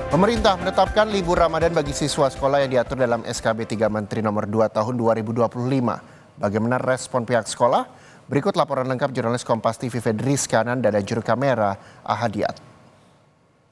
Pemerintah menetapkan libur Ramadan bagi siswa sekolah yang diatur dalam SKB 3 Menteri Nomor 2 Tahun 2025. Bagaimana respon pihak sekolah? Berikut laporan lengkap jurnalis Kompas TV Fedris Kanan dan juru kamera Ahadiat.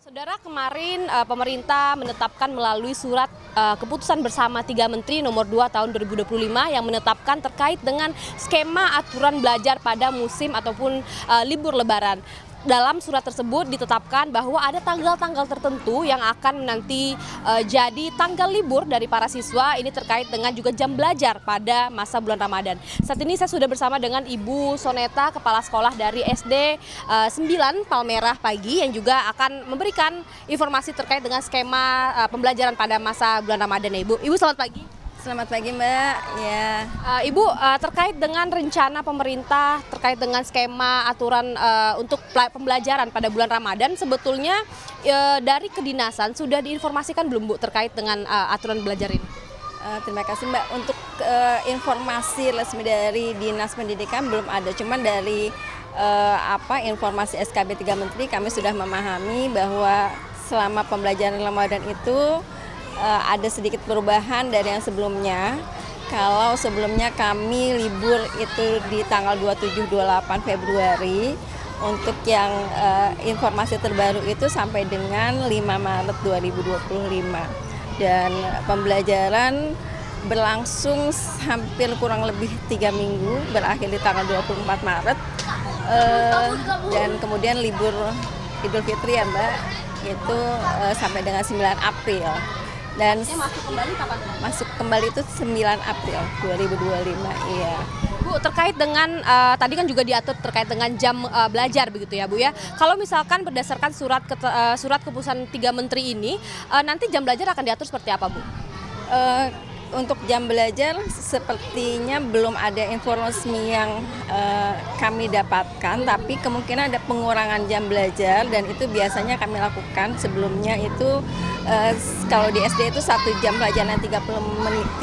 Saudara, kemarin pemerintah menetapkan melalui surat keputusan bersama 3 Menteri Nomor 2 Tahun 2025 yang menetapkan terkait dengan skema aturan belajar pada musim ataupun libur Lebaran. Dalam surat tersebut ditetapkan bahwa ada tanggal-tanggal tertentu yang akan nanti jadi tanggal libur dari para siswa. Ini terkait dengan juga jam belajar pada masa bulan Ramadan. Saat ini saya sudah bersama dengan Ibu Soneta, Kepala Sekolah dari SD 9 Palmerah Pagi, yang juga akan memberikan informasi terkait dengan skema pembelajaran pada masa bulan Ramadan ya Ibu. Ibu, selamat pagi. Selamat pagi Mbak. Ya. Ibu, terkait dengan rencana pemerintah terkait dengan skema aturan untuk pembelajaran pada bulan Ramadan, sebetulnya dari kedinasan sudah diinformasikan belum Bu terkait dengan aturan belajar ini? Terima kasih Mbak. Untuk informasi resmi dari Dinas Pendidikan belum ada, cuman dari informasi SKB 3 Menteri kami sudah memahami bahwa selama pembelajaran Ramadan itu ada sedikit perubahan dari yang sebelumnya. Kalau sebelumnya kami libur itu di tanggal 27-28 Februari, untuk yang informasi terbaru itu sampai dengan 5 Maret 2025. Dan pembelajaran berlangsung hampir kurang lebih 3 minggu, berakhir di tanggal 24 Maret. Dan kemudian libur Idul Fitri ya Mbak, itu sampai dengan 9 April. Dan masuk kembali kapan? Masuk kembali itu 9 April 2025, iya. Bu, terkait dengan tadi kan juga diatur terkait dengan jam belajar begitu ya Bu ya. Kalau misalkan berdasarkan surat keputusan 3 Menteri ini, nanti jam belajar akan diatur seperti apa Bu? Untuk jam belajar sepertinya belum ada informasi yang kami dapatkan, tapi kemungkinan ada pengurangan jam belajar, dan itu biasanya kami lakukan. Sebelumnya itu kalau di SD itu 1 jam pelajaran 35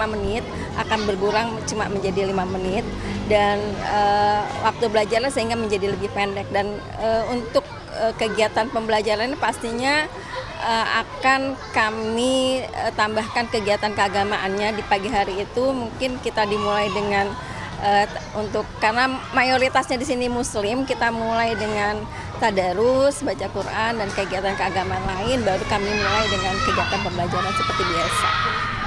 menit akan berkurang cuma menjadi 5 menit, dan waktu belajarnya sehingga menjadi lebih pendek. Dan untuk kegiatan pembelajaran pastinya akan kami tambahkan kegiatan keagamaannya di pagi hari itu. Mungkin kita dimulai dengan karena mayoritasnya di sini Muslim, kita mulai dengan tadarus, baca Quran, dan kegiatan keagamaan lain, baru kami mulai dengan kegiatan pembelajaran seperti biasa.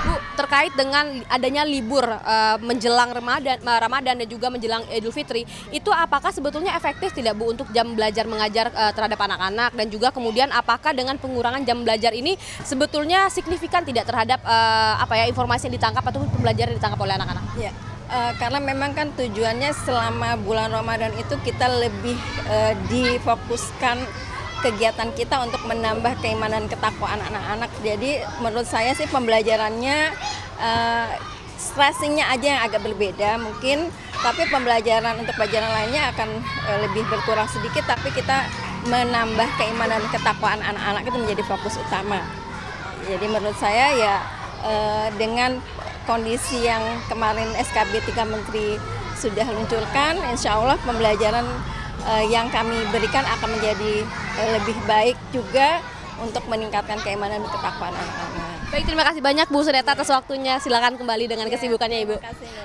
Bu, terkait dengan adanya libur menjelang Ramadan dan juga menjelang Idul Fitri, itu apakah sebetulnya efektif tidak Bu untuk jam belajar mengajar terhadap anak-anak, dan juga kemudian apakah dengan pengurangan jam belajar ini sebetulnya signifikan tidak terhadap informasi yang ditangkap atau pembelajaran yang ditangkap oleh anak-anak? Ya. Karena memang kan tujuannya selama bulan Ramadan itu kita lebih difokuskan kegiatan kita untuk menambah keimanan ketakwaan anak-anak. Jadi menurut saya sih pembelajarannya stressingnya aja yang agak berbeda mungkin, tapi pembelajaran untuk pelajaran lainnya akan lebih berkurang sedikit, tapi kita menambah keimanan ketakwaan anak-anak itu menjadi fokus utama. Jadi menurut saya ya dengan kondisi yang kemarin SKB 3 Menteri sudah luncurkan, insya Allah pembelajaran yang kami berikan akan menjadi lebih baik juga untuk meningkatkan keimanan dan ketakwaan anak-anak. Baik, terima kasih banyak Bu Soneta atas waktunya. Silakan kembali dengan kesibukannya Ibu.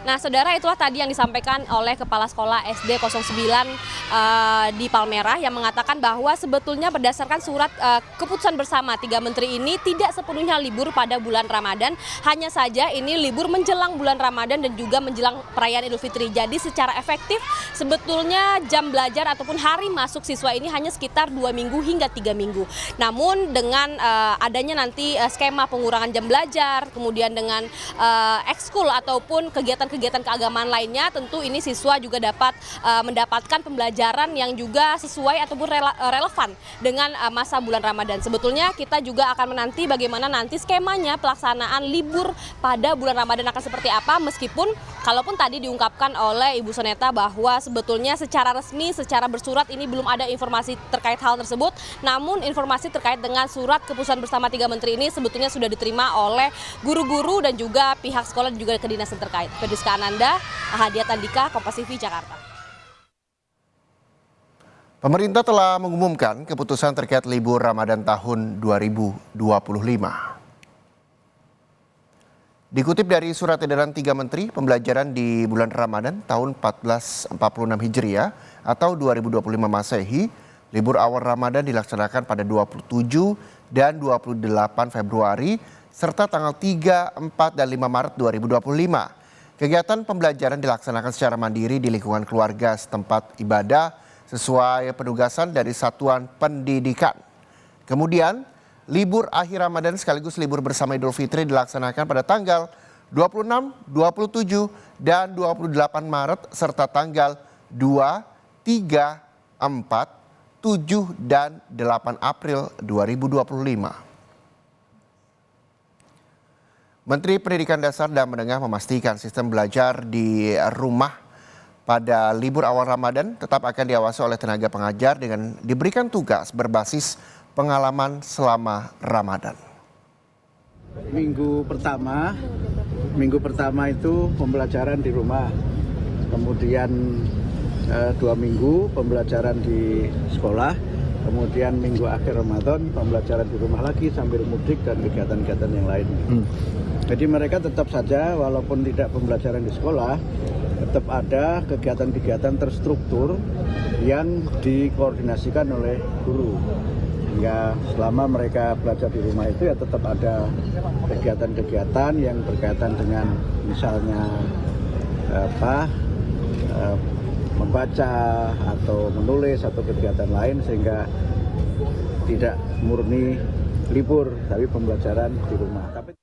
Nah, saudara, itulah tadi yang disampaikan oleh Kepala Sekolah SD 09 di Palmerah yang mengatakan bahwa sebetulnya berdasarkan surat keputusan bersama 3 Menteri ini tidak sepenuhnya libur pada bulan Ramadan, hanya saja ini libur menjelang bulan Ramadan dan juga menjelang perayaan Idul Fitri. Jadi secara efektif sebetulnya jam belajar ataupun hari masuk siswa ini hanya sekitar 2 minggu hingga 3 minggu. Namun dengan adanya nanti skema pengurangan jam belajar, kemudian dengan ekskul ataupun kegiatan-kegiatan keagamaan lainnya, tentu ini siswa juga dapat mendapatkan pembelajaran yang juga sesuai ataupun relevan dengan masa bulan Ramadan. Sebetulnya kita juga akan menanti bagaimana nanti skemanya pelaksanaan libur pada bulan Ramadan akan seperti apa, meskipun kalaupun tadi diungkapkan oleh Ibu Soneta bahwa sebetulnya secara resmi, secara bersurat ini belum ada informasi terkait hal tersebut, namun informasi terkait dengan surat keputusan bersama 3 Menteri ini sebetulnya sudah diterima oleh guru-guru dan juga pihak sekolah dan juga kedinasan terkait. Fedris Kanan, Ahadiat Andika, Kompas TV, Jakarta. Pemerintah telah mengumumkan keputusan terkait libur Ramadan tahun 2025. Dikutip dari surat edaran 3 Menteri, pembelajaran di bulan Ramadan tahun 1446 Hijriah atau 2025 Masehi, libur awal Ramadan dilaksanakan pada 27 dan 28 Februari, serta tanggal 3, 4, dan 5 Maret 2025. Kegiatan pembelajaran dilaksanakan secara mandiri di lingkungan keluarga setempat ibadah, sesuai penugasan dari satuan pendidikan. Kemudian, libur akhir Ramadan sekaligus libur bersama Idul Fitri dilaksanakan pada tanggal 26, 27, dan 28 Maret serta tanggal 2, 3, 4, 7, dan 8 April 2025. Menteri Pendidikan Dasar dan Menengah memastikan sistem belajar di rumah pada libur awal Ramadan tetap akan diawasi oleh tenaga pengajar dengan diberikan tugas berbasis pengalaman selama Ramadan. Minggu pertama itu pembelajaran di rumah, kemudian 2 minggu pembelajaran di sekolah, kemudian minggu akhir Ramadan pembelajaran di rumah lagi sambil mudik dan kegiatan-kegiatan yang lain. Jadi mereka tetap saja walaupun tidak pembelajaran di sekolah, tetap ada kegiatan-kegiatan terstruktur yang dikoordinasikan oleh guru. Hingga selama mereka belajar di rumah itu ya tetap ada kegiatan-kegiatan yang berkaitan dengan misalnya membaca atau menulis atau kegiatan lain sehingga tidak murni libur tapi pembelajaran di rumah.